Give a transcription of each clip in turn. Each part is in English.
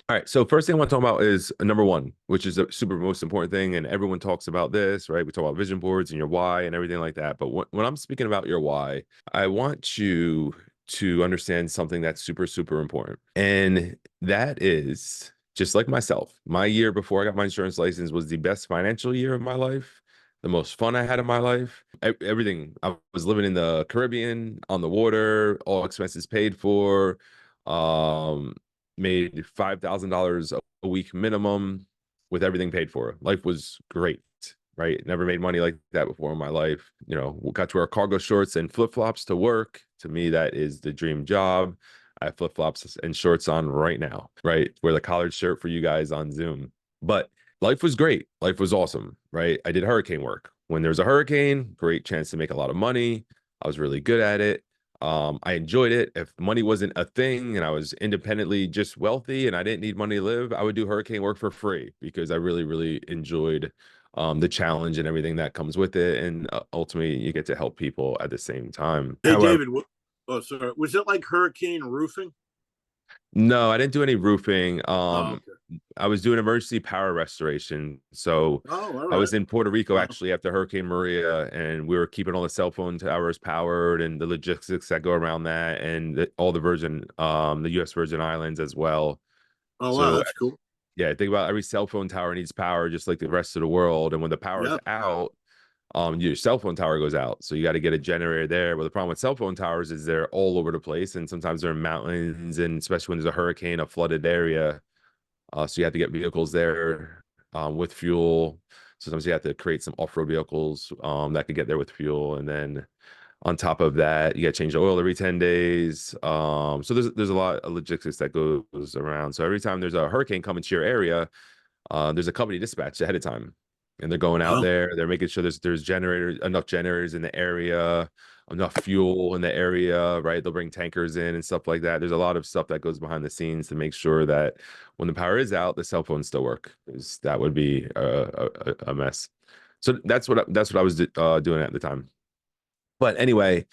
All right. So first thing I want to talk about is number one, which is the super most important thing. And everyone talks about this, right? We talk about vision boards and your why and everything like that. But when I'm speaking about your why, I want you to understand something that's super, super important. And that is just like myself, my year before I got my insurance license was the best financial year of my life, the most fun I had in my life. Everything. I was living in the Caribbean on the water, all expenses paid for. Um, Made $5,000 a week minimum with everything paid for. Life was great, right? Never made money like that before in my life. You know, we got to wear cargo shorts and flip flops to work. To me, that is the dream job. I have flip flops and shorts on right now, right? Wear the collared shirt for you guys on Zoom. But life was great. Life was awesome, right? I did hurricane work. When there's a hurricane, great chance to make a lot of money. I was really good at it. I enjoyed it. If money wasn't a thing and I was independently just wealthy and I didn't need money to live, I would do hurricane work for free because I really, really enjoyed the challenge and everything that comes with it. And ultimately, you get to help people at the same time. Hey, However, David. Oh, sorry. Was it like hurricane roofing? no, I didn't do any roofing. Oh, okay. I was doing emergency power restoration. So Oh, all I right. was in Puerto Rico Wow. actually after Hurricane Maria, and we were keeping all the cell phone towers powered and the logistics that go around that, and all the the U.S. Virgin Islands as well. Oh, wow. So That's cool. yeah, think about every cell phone tower needs power just like the rest of the world. And when the power's Yeah. out, your cell phone tower goes out. So you got to get a generator there. But the problem with cell phone towers is they're all over the place. And sometimes they're in mountains, and especially when there's a hurricane, a flooded area. So you have to get vehicles there with fuel. Sometimes you have to create some off-road vehicles that could get there with fuel. And then on top of that, you got to change the oil every 10 days. So there's a lot of logistics that goes around. So every time there's a hurricane coming to your area, there's a company dispatched ahead of time, and they're going out Oh, there. They're making sure there's generators, enough generators in the area, enough fuel in the area, right? They'll bring tankers in and stuff like that. There's a lot of stuff that goes behind the scenes to make sure that when the power is out, the cell phones still work. 'Cause that would be a mess. So that's what I was doing at the time. But anyway,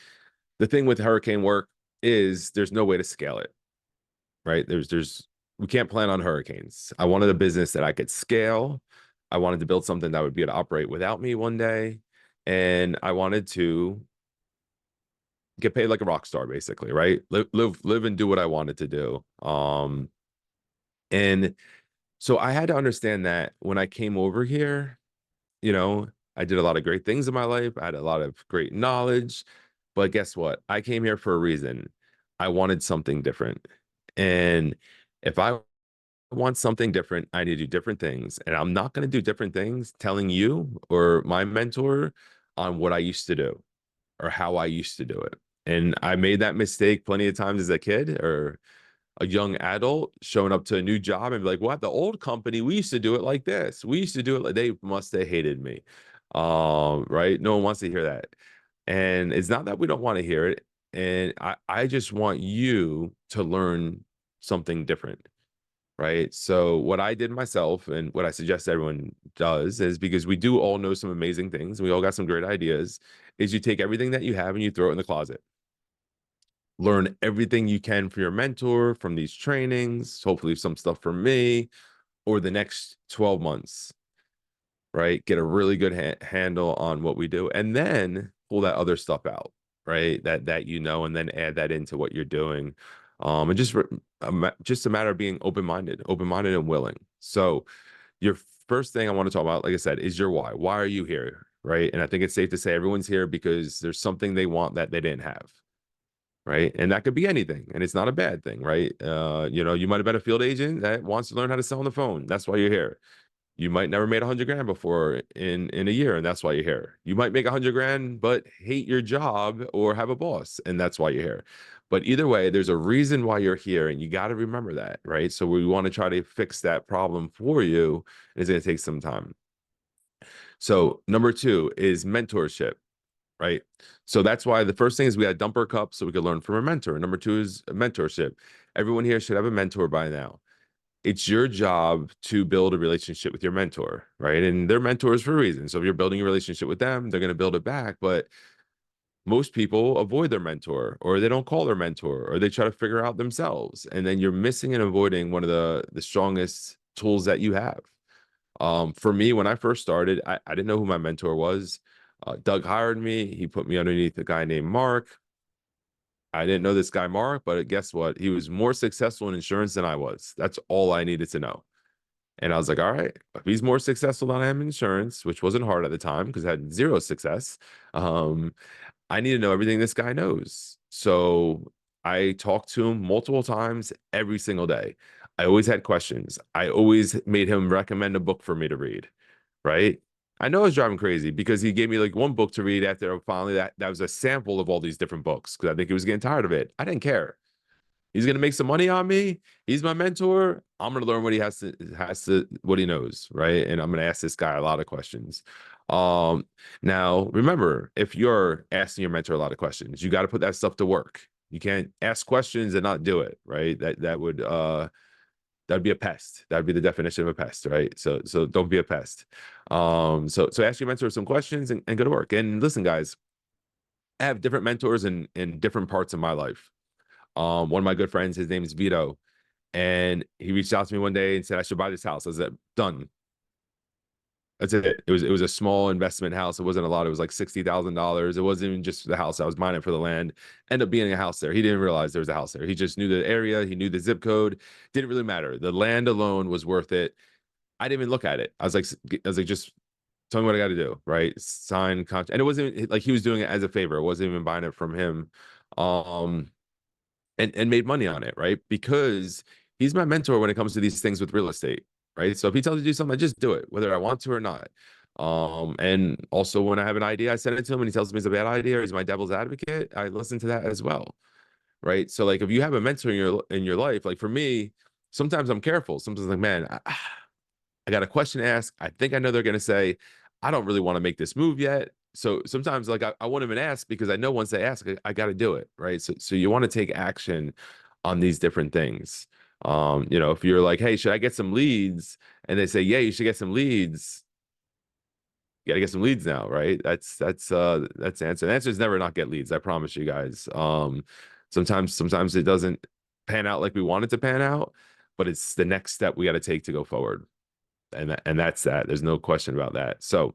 the thing with hurricane work is there's no way to scale it, right? There's we can't plan on hurricanes. I wanted a business that I could scale. I wanted to build something that would be able to operate without me one day. And I wanted to get paid like a rock star, basically, right? Live and do what I wanted to do. And so I had to understand that when I came over here, you know, I did a lot of great things in my life. I had a lot of great knowledge, but guess what? I came here for a reason. I wanted something different. And if I want something different, I need to do different things. And I'm not going to do different things telling you or my mentor on what I used to do or how I used to do it. And I made that mistake plenty of times as a kid or a young adult showing up to a new job and be like, what? The old company, we used to do it like this. We used to do it like they must have hated me. Right? No one wants to hear that. And it's not that we don't want to hear it. And I just want you to learn something different. Right. So what I did myself and what I suggest everyone does is because we do all know some amazing things. We all got some great ideas, is you take everything that you have and you throw it in the closet. Learn everything you can for your mentor from these trainings, hopefully some stuff from me or the next 12 months, right? Get a really good handle on what we do and then pull that other stuff out, right? That you know, and then add that into what you're doing. And just a matter of being open-minded and willing. So your first thing I want to talk about, like I said, is your why. Why are you here? Right. And I think it's safe to say everyone's here because there's something they want that they didn't have. Right. And that could be anything. And it's not a bad thing, right? You might have been a field agent that wants to learn how to sell on the phone. That's why you're here. You might never made 100 grand before in a year, and that's why you're here. You might make 100 grand, but hate your job or have a boss, and that's why you're here. But either way, there's a reason why you're here, and you got to remember that, right? So we want to try to fix that problem for you, and it's going to take some time. So number two is mentorship, right? So that's why the first thing is we got dumper cup so we could learn from a mentor. Number two is mentorship. Everyone here should have a mentor by now. It's your job to build a relationship with your mentor, right? And they're mentors for a reason. So if you're building a relationship with them, they're going to build it back. But Most people avoid their mentor, or they don't call their mentor, or they try to figure out themselves. And then you're missing and avoiding one of the strongest tools that you have. For me, when I first started, I didn't know who my mentor was. Doug hired me. He put me underneath a guy named Mark. I didn't know this guy, Mark, but guess what? He was more successful in insurance than I was. That's all I needed to know. And I was like, all right, if he's more successful than I am in insurance, which wasn't hard at the time because I had zero success. Um, I need to know everything this guy knows. So I talked to him multiple times every single day. I always had questions. I always made him recommend a book for me to read, right? I know I was driving crazy because he gave me like one book to read after finally that was a sample of all these different books because I think he was getting tired of it. I didn't care. He's gonna make some money on me. He's my mentor. I'm gonna learn what he has to what he knows, right? And I'm gonna ask this guy a lot of questions. Um, Now remember, if you're asking your mentor a lot of questions, you got to put that stuff to work. You can't ask questions and not do it, right? That'd be a pest. That'd be the definition of a pest, right? So don't be a pest. So ask your mentor some questions and go to work. And listen, guys, I have different mentors in different parts of my life. One of my good friends, his name is Vito, and he reached out to me one day and said I should buy this house. I said, done. That's it. It was a small investment house. It wasn't a lot. It was like $60,000. It wasn't even just the house. I was buying it for the land. Ended up being a house there. He didn't realize there was a house there. He just knew the area. He knew the zip code. Didn't really matter. The land alone was worth it. I didn't even look at it. I was like, just tell me what I got to do, right? Sign contract. And it wasn't like he was doing it as a favor. It wasn't even buying it from him. Um, and made money on it, right? Because he's my mentor when it comes to these things with real estate, right? So if he tells me to do something, I just do it, whether I want to or not. And also when I have an idea, I send it to him and he tells me it's a bad idea or he's my devil's advocate. I listen to that as well, right? So like if you have a mentor in your life, like for me, sometimes I'm careful. Sometimes I'm like, man, I got a question to ask. I think I know they're going to say, I don't really want to make this move yet. So sometimes like I won't even ask because I know once they ask, I got to do it. Right. So you want to take action on these different things. If you're like, hey, should I get some leads? And they say, yeah, you should get some leads. You got to get some leads now. Right. That's the answer. The answer is never not get leads. I promise you guys. Sometimes it doesn't pan out like we want it to pan out, but it's the next step we got to take to go forward. And that's that. There's no question about that. So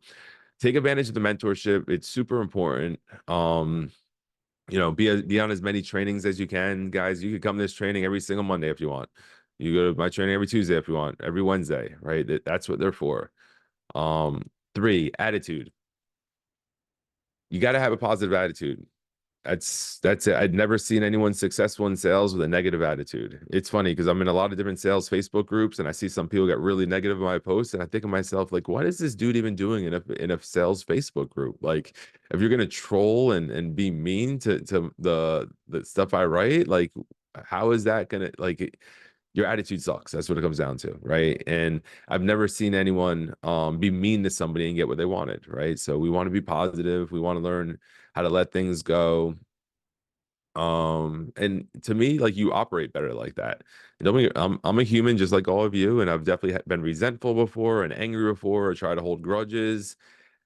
take advantage of the mentorship. It's super important. Be on as many trainings as you can, guys. You could come to this training every single Monday if you want. You go to my training every Tuesday if you want, every Wednesday, right? That's what they're for. Um, Three, attitude. You got to have a positive attitude. That's it. I'd never seen anyone successful in sales with a negative attitude. It's funny because I'm in a lot of different sales Facebook groups and I see some people get really negative in my posts and I think of myself like, what is this dude even doing in a sales Facebook group? Like, if you're gonna troll and be mean to the stuff I write, like, how is that gonna like? Your attitude sucks. That's what it comes down to, right? And I've never seen anyone be mean to somebody and get what they wanted, right? So we want to be positive. We want to learn how to let things go. And to me, like you operate better like that. I'm a human just like all of you, and I've definitely been resentful before and angry before, or try to hold grudges,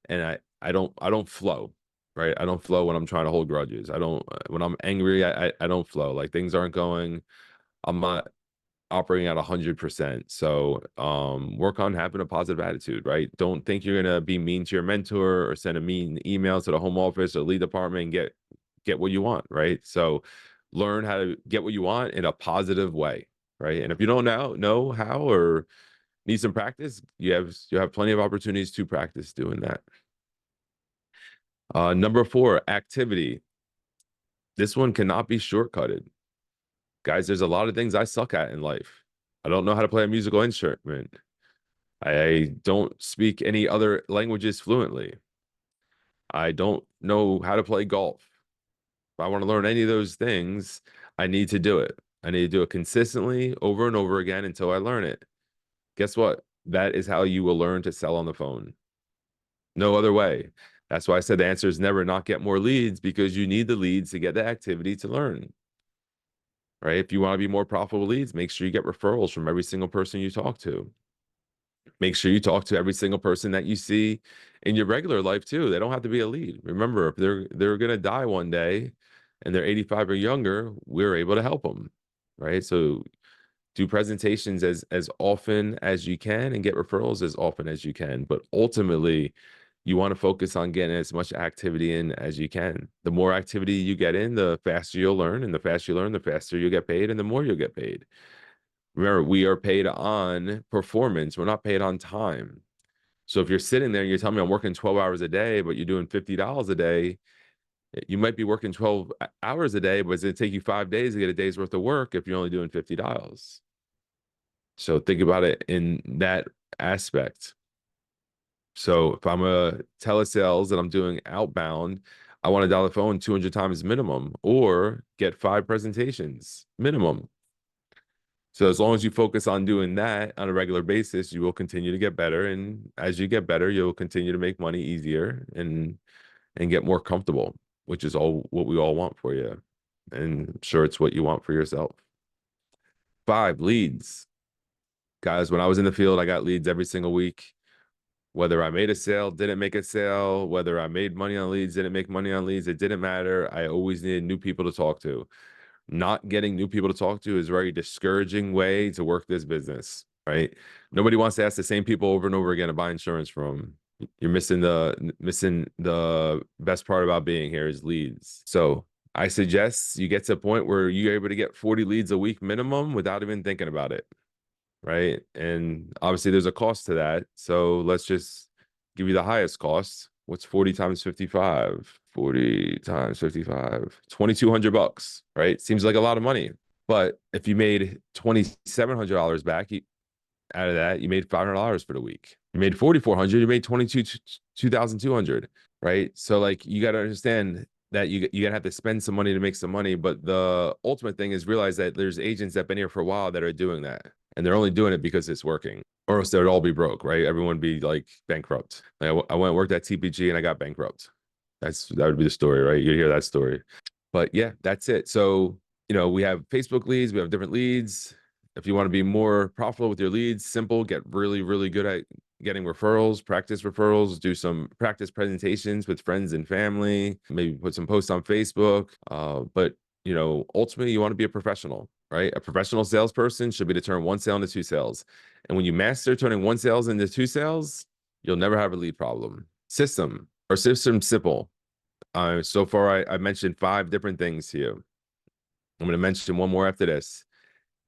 and I don't flow, right? I don't flow when I'm trying to hold grudges. I don't when I'm angry, I don't flow. Like things aren't going. I'm not operating at 100%. So work on having a positive attitude, right? Don't think you're gonna be mean to your mentor or send a mean email to the home office or lead department and get what you want, right? So learn how to get what you want in a positive way, right? And if you don't know how or need some practice, you have plenty of opportunities to practice doing that. Number four, activity. This one cannot be shortcutted. Guys, there's a lot of things I suck at in life. I don't know how to play a musical instrument. I don't speak any other languages fluently. I don't know how to play golf. If I want to learn any of those things, I need to do it. I need to do it consistently over and over again until I learn it. Guess what? That is how you will learn to sell on the phone. No other way. That's why I said the answer is never not get more leads because you need the leads to get the activity to learn. Right? If you want to be more profitable leads, make sure you get referrals from every single person you talk to. Make sure you talk to every single person that you see in your regular life too. They don't have to be a lead. Remember, if they're gonna die one day and they're 85 or younger, we're able to help them, right? So do presentations as often as you can and get referrals as often as you can. But ultimately, you want to focus on getting as much activity in as you can. The more activity you get in, the faster you'll learn, and the faster you learn, the faster you'll get paid, and the more you'll get paid. Remember, we are paid on performance. We're not paid on time. So if you're sitting there and you're telling me I'm working 12 hours a day, but you're doing $50 a day, you might be working 12 hours a day, but it's going to take you 5 days to get a day's worth of work if you're only doing $50. So think about it in that aspect. So if I'm a telesales and I'm doing outbound, I want to dial the phone 200 times minimum or get 5 presentations minimum. So as long as you focus on doing that on a regular basis, you will continue to get better. And as you get better, you'll continue to make money easier and get more comfortable, which is all what we all want for you. And I'm sure it's what you want for yourself. 5, leads. Guys, when I was in the field, I got leads every single week. Whether I made a sale, didn't make a sale, whether I made money on leads, didn't make money on leads, it didn't matter. I always needed new people to talk to. Not getting new people to talk to is a very discouraging way to work this business, right? Nobody wants to ask the same people over and over again to buy insurance from. You're missing the best part about being here is leads. So I suggest you get to a point where you're able to get 40 leads a week minimum without even thinking about it, right? And obviously there's a cost to that. So let's just give you the highest cost. What's 40 times 55? 40 times 55, $2,200, right? Seems like a lot of money. But if you made $2,700 back out of that, you made $500 for the week. You made 4,400, you made 2,200, right? So like you got to understand that you gotta have to spend some money to make some money. But the ultimate thing is realize that there's agents that have been here for a while that are doing that. And they're only doing it because it's working. Or else they would all be broke, right? Everyone would be like bankrupt. Like I went and worked at TPG and I got bankrupt. That would be the story, right? You'd hear that story. But yeah, that's it. So, we have Facebook leads, we have different leads. If you want to be more profitable with your leads, simple, get really, really good at getting referrals, practice referrals, do some practice presentations with friends and family, maybe put some posts on Facebook. But ultimately you want to be a professional, right? A professional salesperson should be to turn one sale into 2 sales. And when you master turning 1 sales into 2 sales, you'll never have a lead problem. System simple. So far I mentioned 5 different things to you. I'm going to mention one more after this.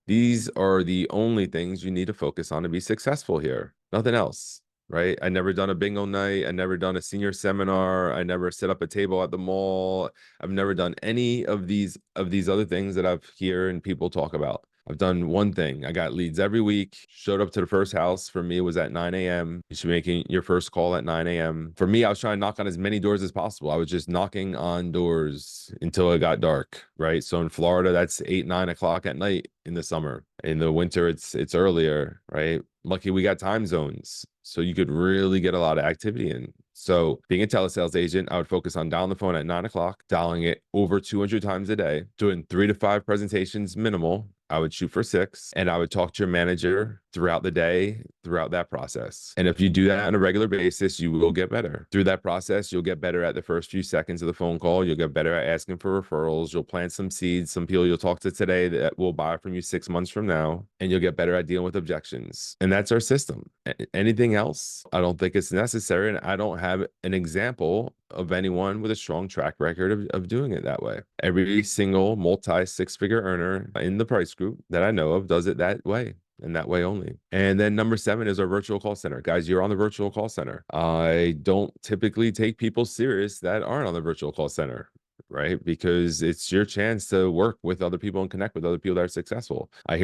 These are the only things you need to focus on to be successful here. Nothing else, right? I never done a bingo night. I never done a senior seminar. I never set up a table at the mall. I've never done any of these other things that I've hear and people talk about. I've done one thing. I got leads every week, showed up to the first house. For me, it was at 9 a.m. You should be making your first call at 9 a.m. For me, I was trying to knock on as many doors as possible. I was just knocking on doors until it got dark, right? So in Florida, that's 8, 9 o'clock at night in the summer. In the winter, it's earlier, right? Lucky we got time zones, so you could really get a lot of activity in. So being a telesales agent, I would focus on dialing the phone at 9 o'clock, dialing it over 200 times a day, doing 3 to 5 presentations minimal. I would shoot for 6, and I would talk to your manager throughout the day, throughout that process. And if you do that on a regular basis, you will get better. Through that process, you'll get better at the first few seconds of the phone call. You'll get better at asking for referrals. You'll plant some seeds, some people you'll talk to today that will buy from you 6 months from now, and you'll get better at dealing with objections. And that's our system. Anything else, I don't think it's necessary. And I don't have an example of anyone with a strong track record of doing it that way. Every single multi-6-figure earner in the price group that I know of does it that way and that way only. And then number 7 is our virtual call center. Guys, you're on the virtual call center. I don't typically take people serious that aren't on the virtual call center, right? Because it's your chance to work with other people and connect with other people that are successful. I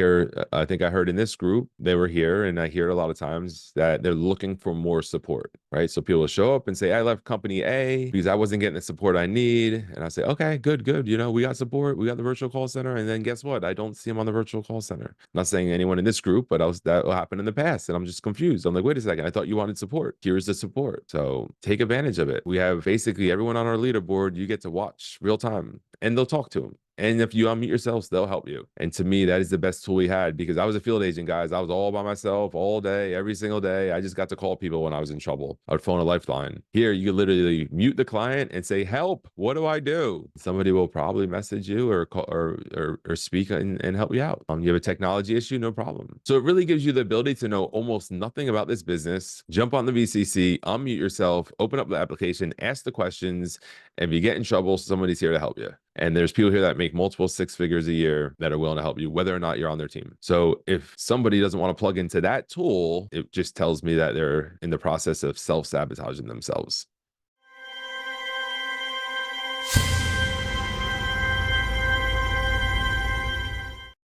think I heard in this group, they were here, and I hear a lot of times that they're looking for more support, right? So people will show up and say, I left company A because I wasn't getting the support I need. And I say, okay, good. We got support. We got the virtual call center. And then guess what? I don't see them on the virtual call center. I'm not saying anyone in this group, but that will happen in the past. And I'm just confused. I'm like, wait a second. I thought you wanted support. Here's the support. So take advantage of it. We have basically everyone on our leaderboard you get to watch real time, and they'll talk to them. And if you unmute yourselves, they'll help you. And to me, that is the best tool we had, because I was a field agent, guys. I was all by myself all day, every single day. I just got to call people when I was in trouble. I would phone a lifeline. Here, you literally mute the client and say, help, what do I do? Somebody will probably message you or call or speak and help you out. You have a technology issue, no problem. So it really gives you the ability to know almost nothing about this business. Jump on the VCC, unmute yourself, open up the application, ask the questions, and if you get in trouble, somebody's here to help you. And there's people here that make multiple six figures a year that are willing to help you, whether or not you're on their team. So if somebody doesn't want to plug into that tool, it just tells me that they're in the process of self-sabotaging themselves.